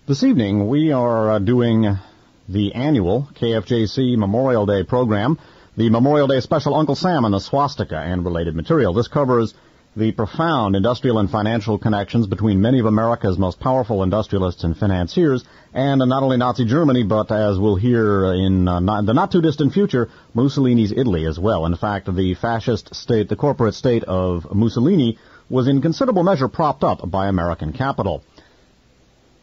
This evening, we are doing the annual KFJC Memorial Day program, the Memorial Day special Uncle Sam and the Swastika and related material. This covers the profound industrial and financial connections between many of America's most powerful industrialists and financiers, and not only Nazi Germany, but as we'll hear in the not-too-distant future, Mussolini's Italy as well. In fact, the fascist state, the corporate state of Mussolini, was in considerable measure propped up by American capital.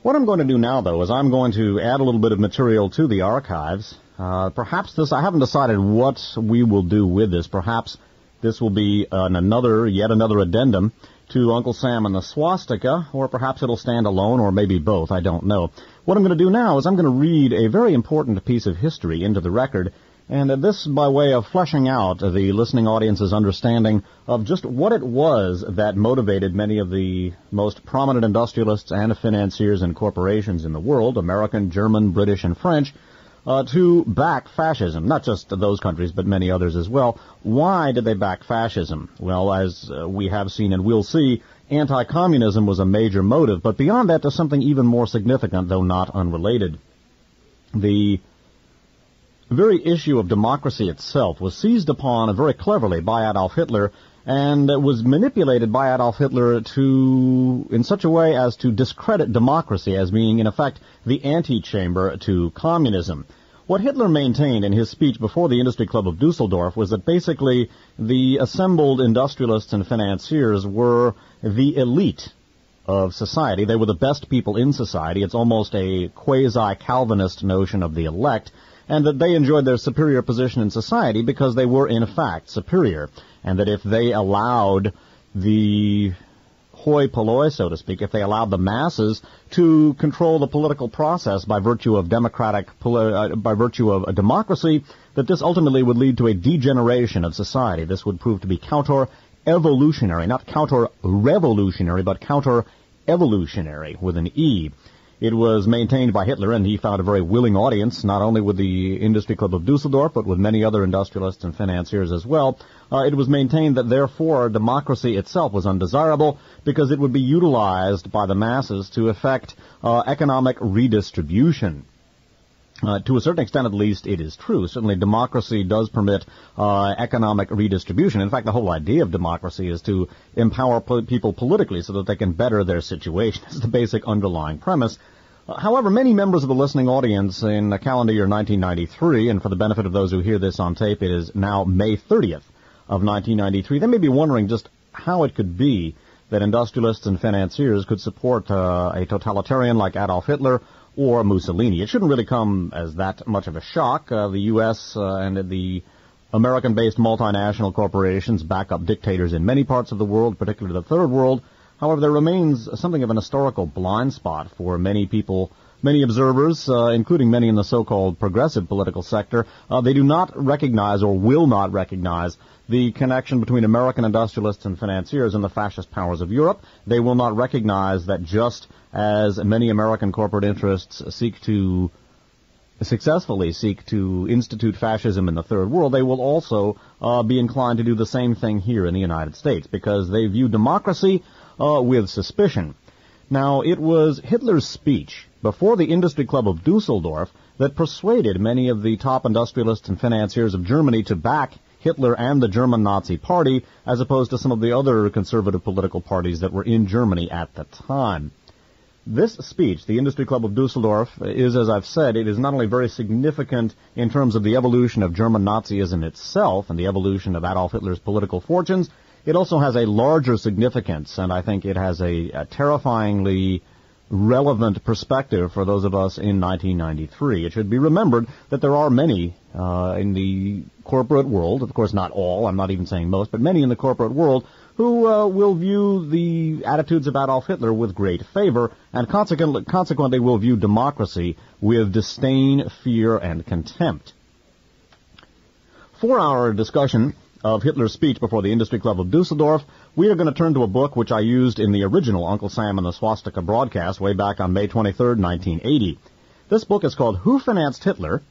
What I'm going to do now, though, is I'm going to add a little bit of material to the archives. Perhaps this, I haven't decided what we will do with this. Perhaps this will be yet another addendum to Uncle Sam and the Swastika, or perhaps it'll stand alone, or maybe both, I don't know. What I'm going to do now is I'm going to read a very important piece of history into the record, and this by way of fleshing out the listening audience's understanding of just what it was that motivated many of the most prominent industrialists and financiers and corporations in the world, American, German, British, and French, to back fascism. Not just those countries, but many others as well. Why did they back fascism? Well, as we have seen and will see, anti-communism was a major motive, but beyond that, there's something even more significant, though not unrelated. The very issue of democracy itself was seized upon very cleverly by Adolf Hitler, and was manipulated by Adolf Hitler in such a way as to discredit democracy as being, in effect, the antechamber to communism. What Hitler maintained in his speech before the Industry Club of Dusseldorf was that basically the assembled industrialists and financiers were the elite of society. They were the best people in society. It's almost a quasi-Calvinist notion of the elect, and that they enjoyed their superior position in society because they were, in fact, superior, and that if they allowed the hoi polloi, so to speak, if they allowed the masses to control the political process by virtue of democracy, that this ultimately would lead to a degeneration of society. This would prove to be counter-evolutionary, not counter-revolutionary, but counter-evolutionary with an E. It was maintained by Hitler, and he found a very willing audience, not only with the Industry Club of Dusseldorf, but with many other industrialists and financiers as well. It was maintained that, therefore, democracy itself was undesirable because it would be utilized by the masses to effect economic redistribution. To a certain extent, at least, it is true. Certainly, democracy does permit economic redistribution. In fact, the whole idea of democracy is to empower people politically so that they can better their situation. It's the basic underlying premise. However, many members of the listening audience in the calendar year 1993, and for the benefit of those who hear this on tape, it is now May 30th of 1993, they may be wondering just how it could be that industrialists and financiers could support a totalitarian like Adolf Hitler or Mussolini. It shouldn't really come as that much of a shock. The U.S. And the American-based multinational corporations back up dictators in many parts of the world, particularly the Third World. However, there remains something of an historical blind spot for many people, many observers, including many in the so-called progressive political sector. They do not recognize or will not recognize the connection between American industrialists and financiers and the fascist powers of Europe. They will not recognize that just as many American corporate interests successfully seek to institute fascism in the Third World, they will also be inclined to do the same thing here in the United States, because they view democracy with suspicion. Now, it was Hitler's speech before the Industry Club of Dusseldorf that persuaded many of the top industrialists and financiers of Germany to back Hitler and the German Nazi Party, as opposed to some of the other conservative political parties that were in Germany at the time. This speech, the Industry Club of Dusseldorf, is, as I've said, it is not only very significant in terms of the evolution of German Nazism itself and the evolution of Adolf Hitler's political fortunes, it also has a larger significance, and I think it has a terrifyingly relevant perspective for those of us in 1993. It should be remembered that there are many in the corporate world, of course not all, I'm not even saying most, but many in the corporate world who will view the attitudes of Adolf Hitler with great favor, and consequently will view democracy with disdain, fear, and contempt. For our discussion of Hitler's speech before the Industry Club of Dusseldorf, we are going to turn to a book which I used in the original Uncle Sam and the Swastika broadcast way back on May 23rd, 1980. This book is called Who Financed Hitler?,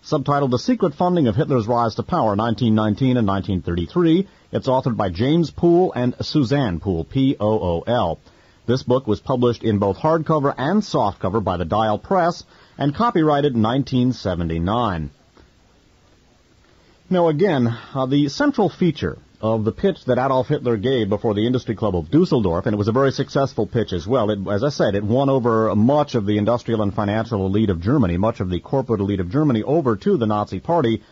subtitled The Secret Funding of Hitler's Rise to Power, 1919 and 1933. It's authored by James Poole and Suzanne Poole, Pool. This book was published in both hardcover and softcover by the Dial Press and copyrighted in 1979. Now again, the central feature of the pitch that Adolf Hitler gave before the Industry Club of Dusseldorf, and it was a very successful pitch as well. As I said, it won over much of the industrial and financial elite of Germany, much of the corporate elite of Germany over to the Nazi Party.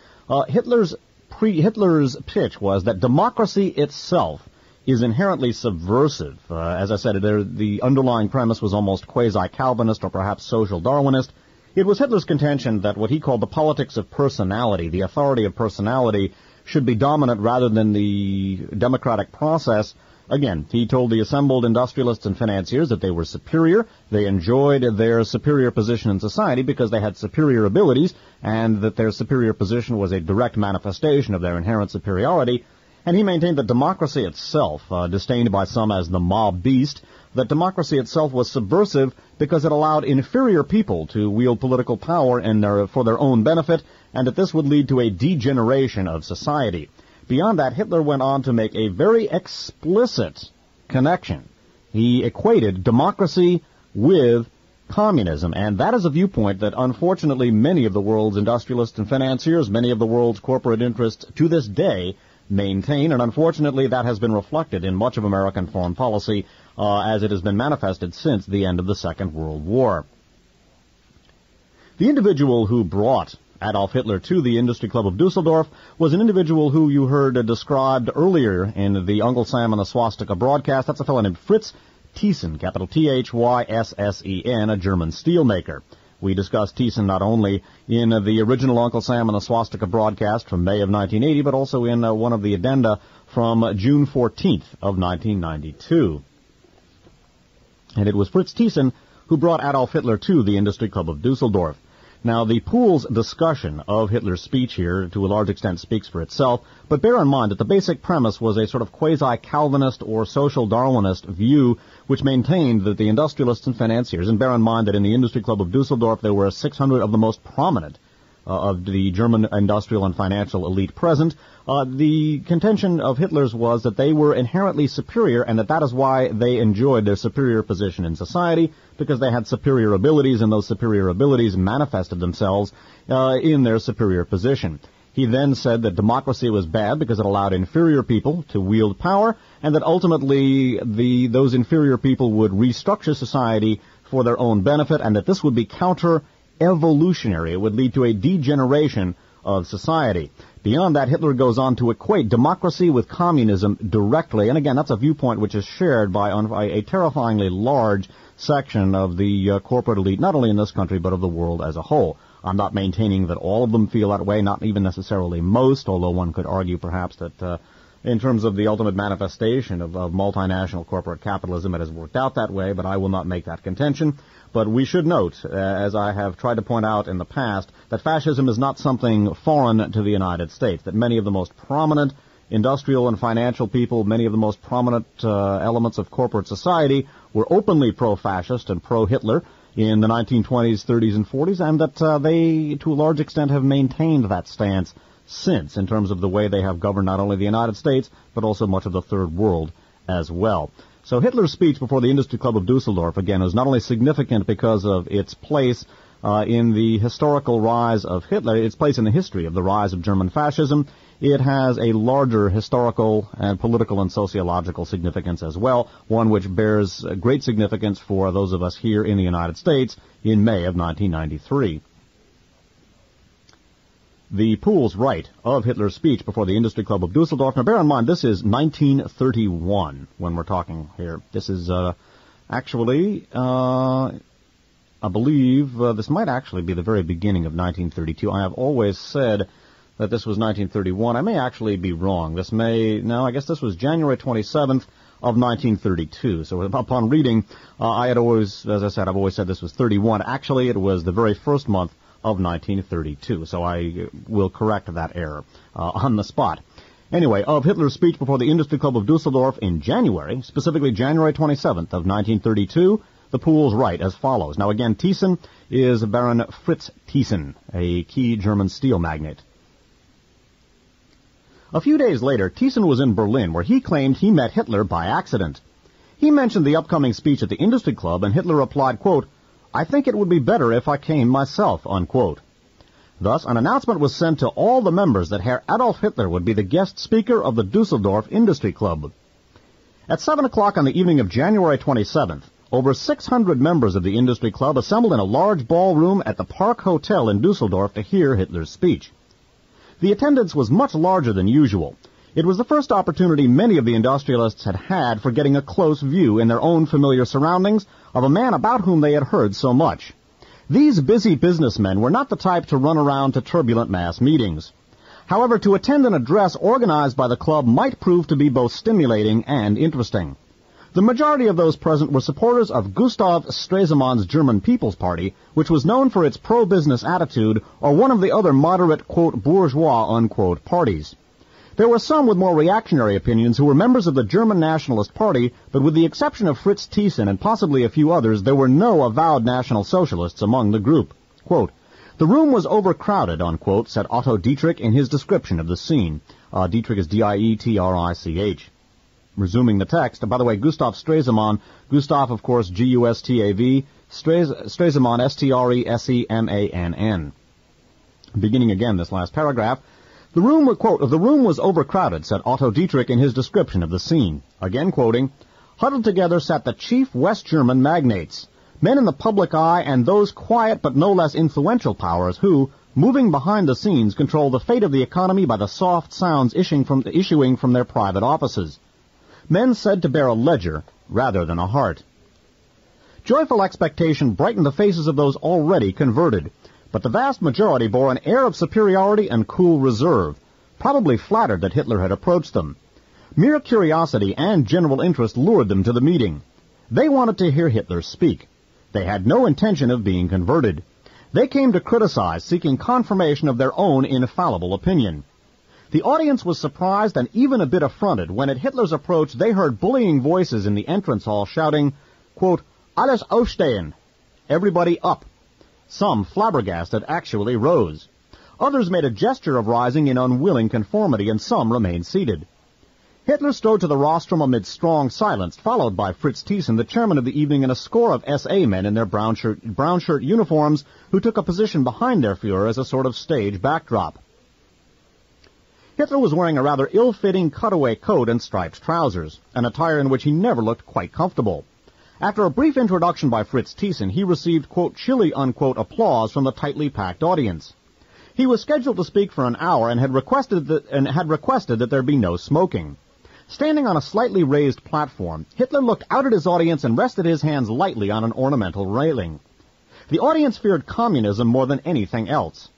Hitler's pitch was that democracy itself is inherently subversive. As I said, the underlying premise was almost quasi-Calvinist or perhaps social Darwinist. It was Hitler's contention that what he called the politics of personality, the authority of personality, should be dominant rather than the democratic process. Again, he told the assembled industrialists and financiers that they were superior. They enjoyed their superior position in society because they had superior abilities, and that their superior position was a direct manifestation of their inherent superiority. And he maintained that democracy itself, disdained by some as the mob beast, that democracy itself was subversive because it allowed inferior people to wield political power for their own benefit, and that this would lead to a degeneration of society. Beyond that, Hitler went on to make a very explicit connection. He equated democracy with communism, and that is a viewpoint that unfortunately many of the world's industrialists and financiers, many of the world's corporate interests to this day maintain, and unfortunately that has been reflected in much of American foreign policy as it has been manifested since the end of the Second World War. The individual who brought Adolf Hitler to the Industry Club of Dusseldorf was an individual who you heard described earlier in the Uncle Sam and the Swastika broadcast. That's a fellow named Fritz Thyssen, capital T-H-Y-S-S-E-N, a German steelmaker. We discussed Thyssen not only in the original Uncle Sam and the Swastika broadcast from May of 1980, but also in one of the addenda from June 14th of 1992. And it was Fritz Thyssen who brought Adolf Hitler to the Industry Club of Dusseldorf. Now, the pool's discussion of Hitler's speech here, to a large extent, speaks for itself, but bear in mind that the basic premise was a sort of quasi-Calvinist or social Darwinist view, which maintained that the industrialists and financiers, and bear in mind that in the Industry Club of Dusseldorf there were 600 of the most prominent of the German industrial and financial elite present, the contention of Hitler's was that they were inherently superior, and that is why they enjoyed their superior position in society, because they had superior abilities, and those superior abilities manifested themselves in their superior position. He then said that democracy was bad because it allowed inferior people to wield power, and that ultimately those inferior people would restructure society for their own benefit, and that this would be counter-evolutionary. It would lead to a degeneration of society. Beyond that, Hitler goes on to equate democracy with communism directly, and again, that's a viewpoint which is shared by a terrifyingly large section of the corporate elite, not only in this country, but of the world as a whole. I'm not maintaining that all of them feel that way, not even necessarily most, although one could argue perhaps that in terms of the ultimate manifestation of multinational corporate capitalism, it has worked out that way, but I will not make that contention. But we should note, as I have tried to point out in the past, that fascism is not something foreign to the United States, that many of the most prominent industrial and financial people, many of the most prominent elements of corporate society were openly pro-fascist and pro-Hitler in the 1920s, 30s, and 40s, and that they, to a large extent, have maintained that stance since, in terms of the way they have governed not only the United States, but also much of the Third World as well. So Hitler's speech before the Industry Club of Dusseldorf, again, is not only significant because of its place in the historical rise of Hitler, its place in the history of the rise of German fascism, it has a larger historical and political and sociological significance as well, one which bears great significance for those of us here in the United States in May of 1993. The Pool's right of Hitler's speech before the Industry Club of Dusseldorf. Now, bear in mind, this is 1931 when we're talking here. This is actually, I believe, this might actually be the very beginning of 1932. I have always said that this was 1931. I may actually be wrong. I guess this was January 27th of 1932. So upon reading, I've always said this was 31. Actually, it was the very first month of 1932, so I will correct that error on the spot. Anyway, of Hitler's speech before the Industry Club of Dusseldorf in January, specifically January 27th of 1932, the Pool's right as follows. Now again, Thyssen is Baron Fritz Thyssen, a key German steel magnate. A few days later, Thyssen was in Berlin, where he claimed he met Hitler by accident. He mentioned the upcoming speech at the Industry Club, and Hitler replied, quote, "I think it would be better if I came myself," unquote. Thus, an announcement was sent to all the members that Herr Adolf Hitler would be the guest speaker of the Dusseldorf Industry Club. At 7 o'clock on the evening of January 27th, over 600 members of the Industry Club assembled in a large ballroom at the Park Hotel in Dusseldorf to hear Hitler's speech. The attendance was much larger than usual. It was the first opportunity many of the industrialists had had for getting a close view in their own familiar surroundings of a man about whom they had heard so much. These busy businessmen were not the type to run around to turbulent mass meetings. However, to attend an address organized by the club might prove to be both stimulating and interesting. The majority of those present were supporters of Gustav Stresemann's German People's Party, which was known for its pro-business attitude, or one of the other moderate, quote, bourgeois, unquote, parties. There were some with more reactionary opinions who were members of the German Nationalist Party, but with the exception of Fritz Thyssen and possibly a few others, there were no avowed National Socialists among the group. Quote, "The room was overcrowded," unquote, said Otto Dietrich in his description of the scene. Dietrich is D-I-E-T-R-I-C-H. Resuming the text, by the way, Gustav Stresemann, Gustav, of course, G-U-S-T-A-V, Stresemann, S-T-R-E-S-E-M-A-N-N. Beginning again this last paragraph, "The room, quote, the room was overcrowded," said Otto Dietrich in his description of the scene. Again quoting, "Huddled together sat the chief West German magnates, men in the public eye and those quiet but no less influential powers who, moving behind the scenes, control the fate of the economy by the soft sounds issuing from their private offices. Men said to bear a ledger rather than a heart." Joyful expectation brightened the faces of those already converted, but the vast majority bore an air of superiority and cool reserve, probably flattered that Hitler had approached them. Mere curiosity and general interest lured them to the meeting. They wanted to hear Hitler speak. They had no intention of being converted. They came to criticize, seeking confirmation of their own infallible opinion. The audience was surprised and even a bit affronted when at Hitler's approach they heard bullying voices in the entrance hall shouting, quote, "Alles aufstehen," everybody up. Some, flabbergasted, actually rose. Others made a gesture of rising in unwilling conformity, and some remained seated. Hitler strode to the rostrum amid strong silence, followed by Fritz Thyssen, the chairman of the evening, and a score of SA men in their brown shirt uniforms, who took a position behind their Führer as a sort of stage backdrop. Hitler was wearing a rather ill-fitting cutaway coat and striped trousers, an attire in which he never looked quite comfortable. After a brief introduction by Fritz Thyssen, he received, quote, chilly, unquote, applause from the tightly packed audience. He was scheduled to speak for an hour and had requested that there be no smoking. Standing on a slightly raised platform, Hitler looked out at his audience and rested his hands lightly on an ornamental railing. The audience feared communism more than anything else.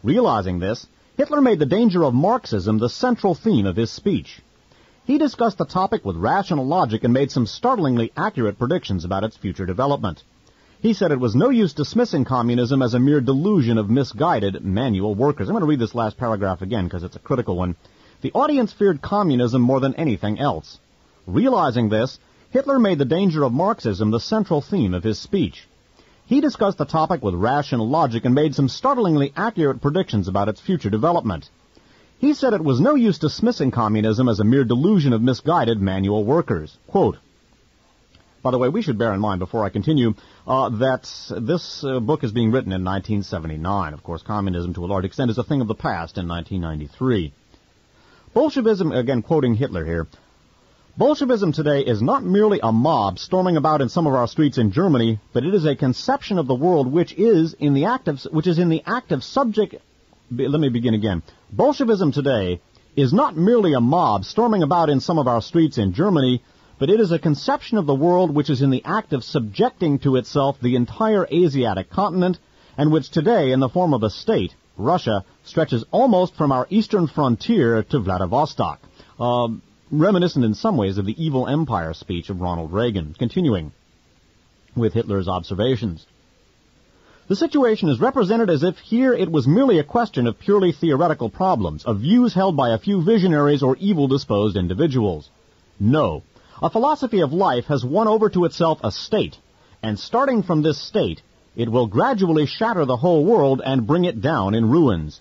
Realizing this, Hitler made the danger of Marxism the central theme of his speech. He discussed the topic with rational logic and made some startlingly accurate predictions about its future development. He said it was no use dismissing communism as a mere delusion of misguided manual workers. I'm going to read this last paragraph again because it's a critical one. The audience feared communism more than anything else. Realizing this, Hitler made the danger of Marxism the central theme of his speech. He discussed the topic with rational logic and made some startlingly accurate predictions about its future development. He said it was no use dismissing communism as a mere delusion of misguided manual workers. Quote, by the way, we should bear in mind before I continue that this book is being written in 1979. Of course, communism to a large extent is a thing of the past in 1993. Bolshevism, again quoting Hitler here, Bolshevism today is not merely a mob storming about in some of our streets in Germany, but it is a conception of the world which is in the act of subject. Let me begin again. Bolshevism today is not merely a mob storming about in some of our streets in Germany, but it is a conception of the world which is in the act of subjecting to itself the entire Asiatic continent, and which today, in the form of a state, Russia, stretches almost from our eastern frontier to Vladivostok. Reminiscent in some ways of the evil empire speech of Ronald Reagan. Continuing with Hitler's observations. The situation is represented as if here it was merely a question of purely theoretical problems, of views held by a few visionaries or evil-disposed individuals. No. A philosophy of life has won over to itself a state, and starting from this state, it will gradually shatter the whole world and bring it down in ruins.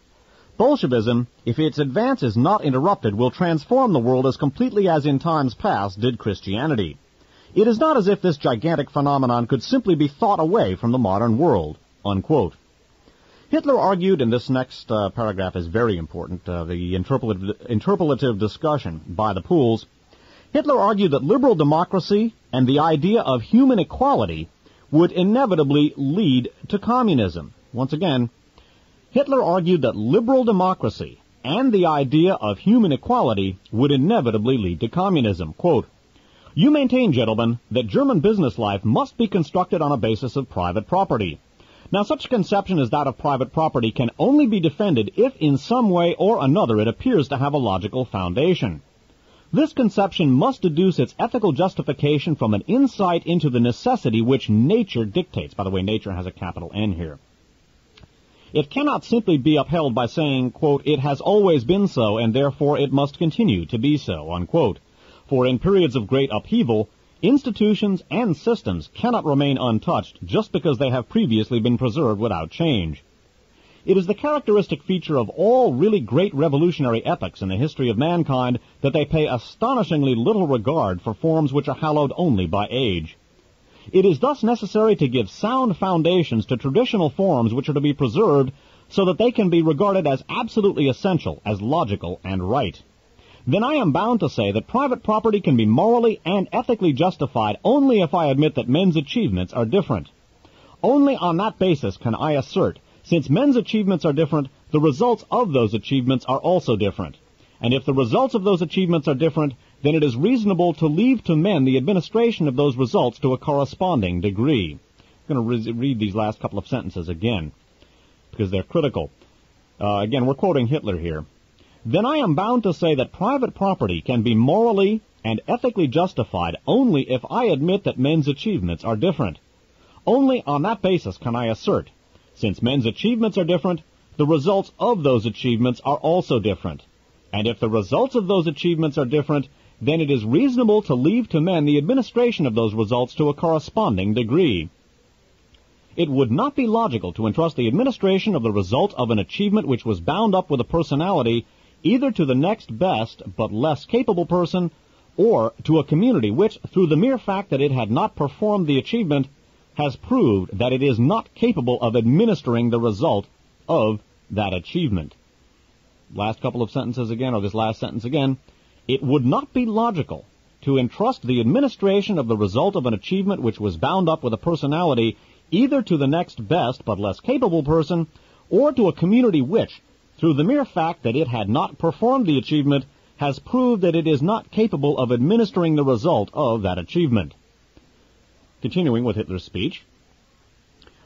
Bolshevism, if its advance is not interrupted, will transform the world as completely as in times past did Christianity. It is not as if this gigantic phenomenon could simply be thought away from the modern world, unquote. Hitler argued, and this next paragraph is very important, the interpolative discussion by the Pools. Hitler argued that liberal democracy and the idea of human equality would inevitably lead to communism. Once again, Hitler argued that liberal democracy and the idea of human equality would inevitably lead to communism. Quote, "You maintain, gentlemen, that German business life must be constructed on a basis of private property. Now, such a conception as that of private property can only be defended if in some way or another it appears to have a logical foundation. This conception must deduce its ethical justification from an insight into the necessity which nature dictates." By the way, nature has a capital N here. "It cannot simply be upheld by saying, quote, 'it has always been so, and therefore it must continue to be so,' unquote. For in periods of great upheaval, institutions and systems cannot remain untouched just because they have previously been preserved without change. It is the characteristic feature of all really great revolutionary epochs in the history of mankind that they pay astonishingly little regard for forms which are hallowed only by age. It is thus necessary to give sound foundations to traditional forms which are to be preserved so that they can be regarded as absolutely essential, as logical and right. Then I am bound to say that private property can be morally and ethically justified only if I admit that men's achievements are different. Only on that basis can I assert, since men's achievements are different, the results of those achievements are also different. And if the results of those achievements are different, then it is reasonable to leave to men the administration of those results to a corresponding degree." I'm going to read these last couple of sentences again, because they're critical. Again, we're quoting Hitler here. "Then I am bound to say that private property can be morally and ethically justified only if I admit that men's achievements are different. Only on that basis can I assert, since men's achievements are different, the results of those achievements are also different. And if the results of those achievements are different, then it is reasonable to leave to men the administration of those results to a corresponding degree. It would not be logical to entrust the administration of the result of an achievement which was bound up with a personality either to the next best but less capable person, or to a community which, through the mere fact that it had not performed the achievement, has proved that it is not capable of administering the result of that achievement." Last couple of sentences again, or this last sentence again. "It would not be logical to entrust the administration of the result of an achievement which was bound up with a personality either to the next best but less capable person, or to a community which, through the mere fact that it had not performed the achievement, has proved that it is not capable of administering the result of that achievement." Continuing with Hitler's speech.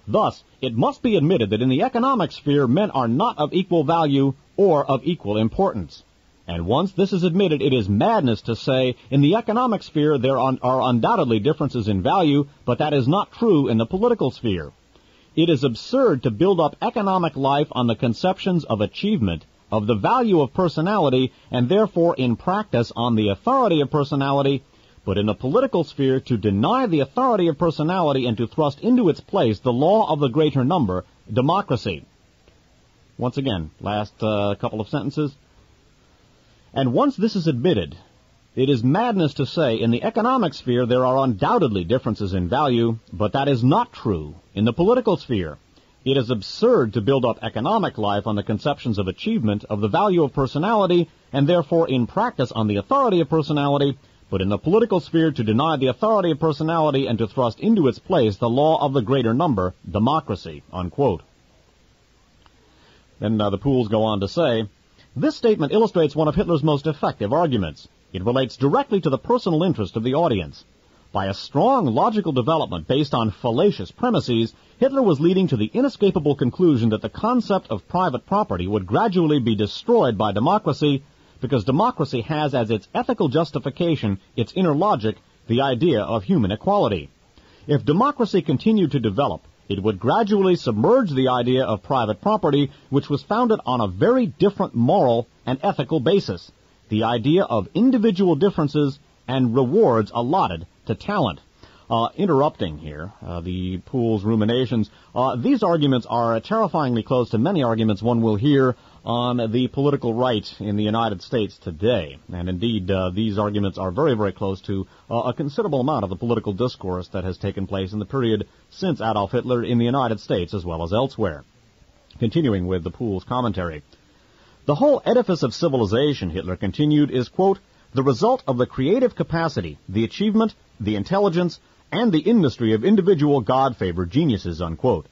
"Thus, it must be admitted that in the economic sphere men are not of equal value or of equal importance. And once this is admitted, it is madness to say, in the economic sphere there are undoubtedly differences in value, but that is not true in the political sphere. It is absurd to build up economic life on the conceptions of achievement, of the value of personality, and therefore in practice on the authority of personality, but in the political sphere to deny the authority of personality and to thrust into its place the law of the greater number, democracy." Once again, last couple of sentences. "And once this is admitted, it is madness to say in the economic sphere there are undoubtedly differences in value, but that is not true in the political sphere. It is absurd to build up economic life on the conceptions of achievement, of the value of personality, and therefore in practice on the authority of personality, but in the political sphere to deny the authority of personality and to thrust into its place the law of the greater number, democracy," unquote. Then the Pools go on to say, "This statement illustrates one of Hitler's most effective arguments. It relates directly to the personal interest of the audience. By a strong logical development based on fallacious premises, Hitler was leading to the inescapable conclusion that the concept of private property would gradually be destroyed by democracy, because democracy has as its ethical justification, its inner logic, the idea of human equality. If democracy continued to develop, it would gradually submerge the idea of private property, which was founded on a very different moral and ethical basis, the idea of individual differences and rewards allotted to talent." Interrupting here, the Pools' ruminations, these arguments are terrifyingly close to many arguments one will hear on the political right in the United States today. And indeed, these arguments are very, very close to a considerable amount of the political discourse that has taken place in the period since Adolf Hitler in the United States as well as elsewhere. Continuing with the Pool's commentary. The whole edifice of civilization, Hitler continued, is, quote, the result of the creative capacity, the achievement, the intelligence, and the industry of individual God-favored geniuses, unquote.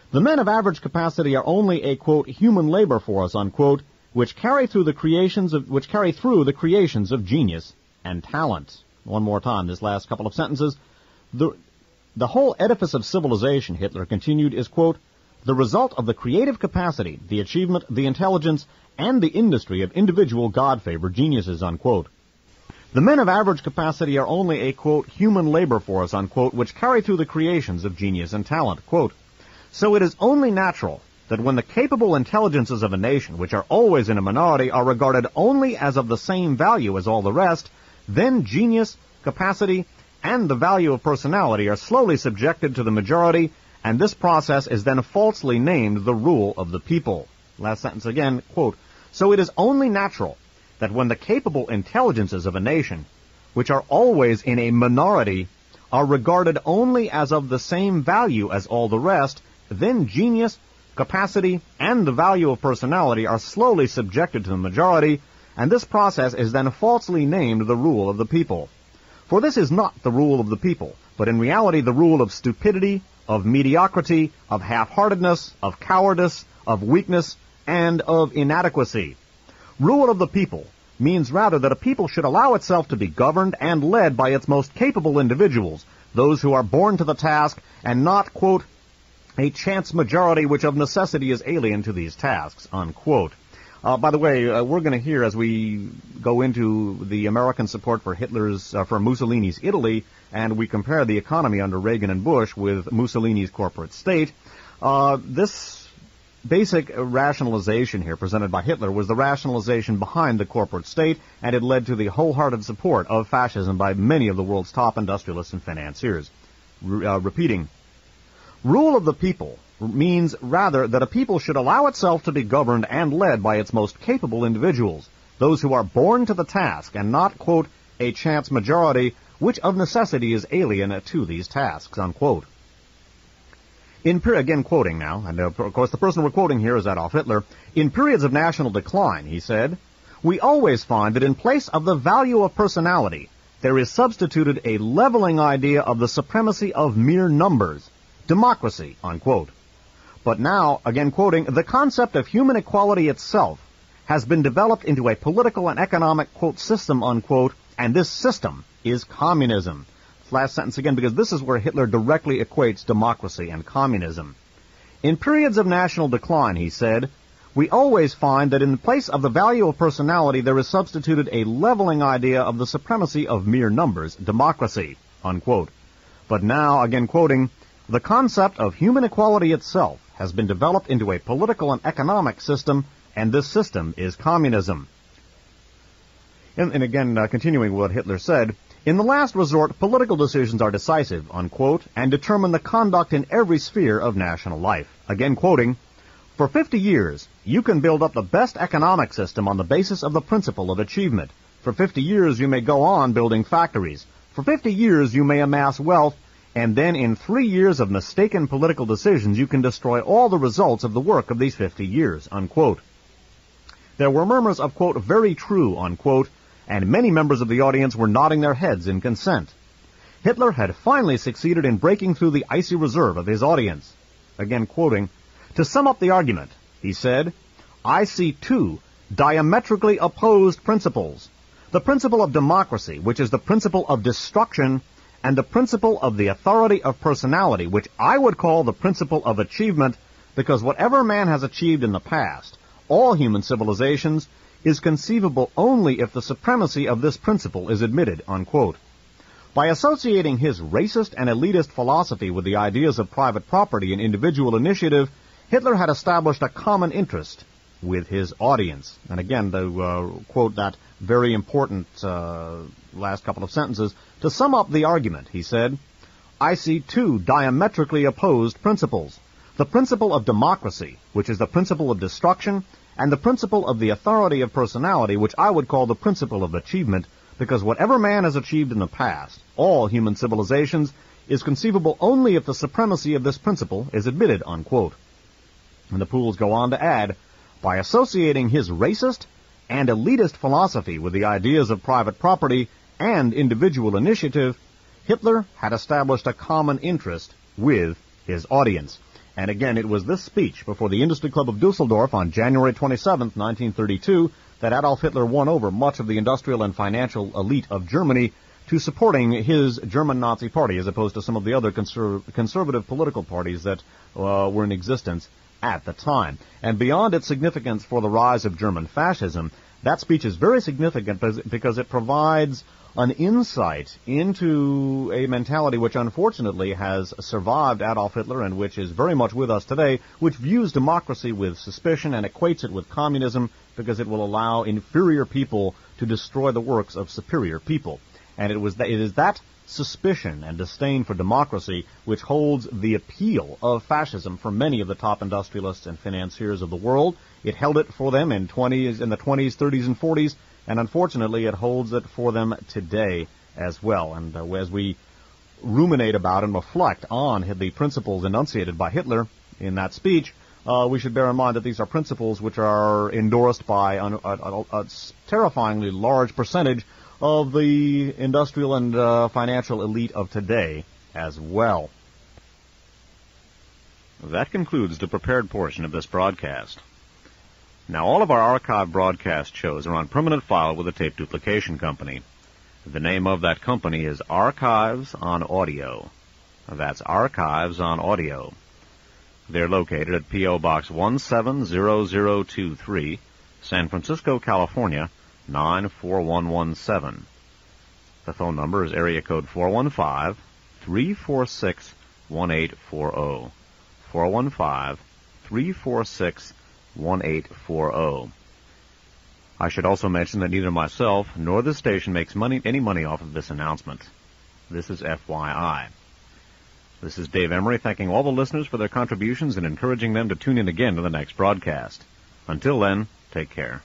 The men of average capacity are only a, quote, human labor force, unquote, which carry through the creations of genius and talent. One more time, this last couple of sentences. The whole edifice of civilization, Hitler continued, is, quote, the result of the creative capacity, the achievement, the intelligence, and the industry of individual God-favored geniuses, unquote. The men of average capacity are only a, quote, human labor force, unquote, which carry through the creations of genius and talent, quote. So it is only natural that when the capable intelligences of a nation, which are always in a minority, are regarded only as of the same value as all the rest, then genius, capacity, and the value of personality are slowly subjected to the majority, and this process is then falsely named the rule of the people. Last sentence again, quote, so it is only natural that when the capable intelligences of a nation, which are always in a minority, are regarded only as of the same value as all the rest, then genius, capacity, and the value of personality are slowly subjected to the majority, and this process is then falsely named the rule of the people. For this is not the rule of the people, but in reality the rule of stupidity, of mediocrity, of half-heartedness, of cowardice, of weakness, and of inadequacy. Rule of the people means rather that a people should allow itself to be governed and led by its most capable individuals, those who are born to the task, and not, quote, a chance majority which of necessity is alien to these tasks, unquote. By the way, we're going to hear as we go into the American support for for Mussolini's Italy, and we compare the economy under Reagan and Bush with Mussolini's corporate state. This basic rationalization here presented by Hitler was the rationalization behind the corporate state, and it led to the wholehearted support of fascism by many of the world's top industrialists and financiers. Repeating, rule of the people means rather that a people should allow itself to be governed and led by its most capable individuals, those who are born to the task, and not, quote, a chance majority which of necessity is alien to these tasks, unquote. Again quoting now, and of course the person we're quoting here is Adolf Hitler. In periods of national decline, he said, we always find that in place of the value of personality, there is substituted a leveling idea of the supremacy of mere numbers, democracy, unquote. But now, again quoting, the concept of human equality itself has been developed into a political and economic, quote, system, unquote, and this system is communism. Last sentence again, because this is where Hitler directly equates democracy and communism. In periods of national decline, he said, we always find that in place of the value of personality, there is substituted a leveling idea of the supremacy of mere numbers, democracy, unquote. But now, again quoting, the concept of human equality itself has been developed into a political and economic system, and this system is communism. And again, continuing what Hitler said, in the last resort, political decisions are decisive, unquote, and determine the conduct in every sphere of national life. Again quoting, for 50 years, you can build up the best economic system on the basis of the principle of achievement. For 50 years, you may go on building factories. For 50 years, you may amass wealth, and then in 3 years of mistaken political decisions, you can destroy all the results of the work of these 50 years, unquote. There were murmurs of, quote, very true, unquote, and many members of the audience were nodding their heads in consent. Hitler had finally succeeded in breaking through the icy reserve of his audience. Again quoting, to sum up the argument, he said, I see two diametrically opposed principles. The principle of democracy, which is the principle of destruction, and the principle of the authority of personality, which I would call the principle of achievement, because whatever man has achieved in the past, all human civilizations, is conceivable only if the supremacy of this principle is admitted, unquote. By associating his racist and elitist philosophy with the ideas of private property and individual initiative, Hitler had established a common interest with his audience. And again, to quote that very important last couple of sentences, to sum up the argument, he said, I see two diametrically opposed principles. the principle of democracy, which is the principle of destruction, and the principle of the authority of personality, which I would call the principle of achievement, because whatever man has achieved in the past, all human civilizations, is conceivable only if the supremacy of this principle is admitted, unquote. And the Pools go on to add, by associating his racist and elitist philosophy with the ideas of private property and individual initiative, Hitler had established a common interest with his audience. And again, it was this speech before the Industry Club of Dusseldorf on January 27, 1932, that Adolf Hitler won over much of the industrial and financial elite of Germany to supporting his German Nazi Party, as opposed to some of the other conservative political parties that were in existence at the time. And beyond its significance for the rise of German fascism, that speech is very significant because it provides an insight into a mentality which unfortunately has survived Adolf Hitler and which is very much with us today, which views democracy with suspicion and equates it with communism because it will allow inferior people to destroy the works of superior people. And it is that suspicion and disdain for democracy which holds the appeal of fascism for many of the top industrialists and financiers of the world. It held it for them in the 20s, 30s, and 40s, and unfortunately it holds it for them today as well. And as we ruminate about and reflect on the principles enunciated by Hitler in that speech, we should bear in mind that these are principles which are endorsed by a terrifyingly large percentage of the industrial and financial elite of today as well. That concludes the prepared portion of this broadcast. Now, all of our archive broadcast shows are on permanent file with the Tape Duplication Company. The name of that company is Archives on Audio. That's Archives on Audio. They're located at P.O. Box 170023, San Francisco, California, 94117. The phone number is area code 415-346-1840. 415-346-1840. I should also mention that neither myself nor this station makes any money off of this announcement. This is FYI. This is Dave Emory thanking all the listeners for their contributions and encouraging them to tune in again to the next broadcast. Until then, take care.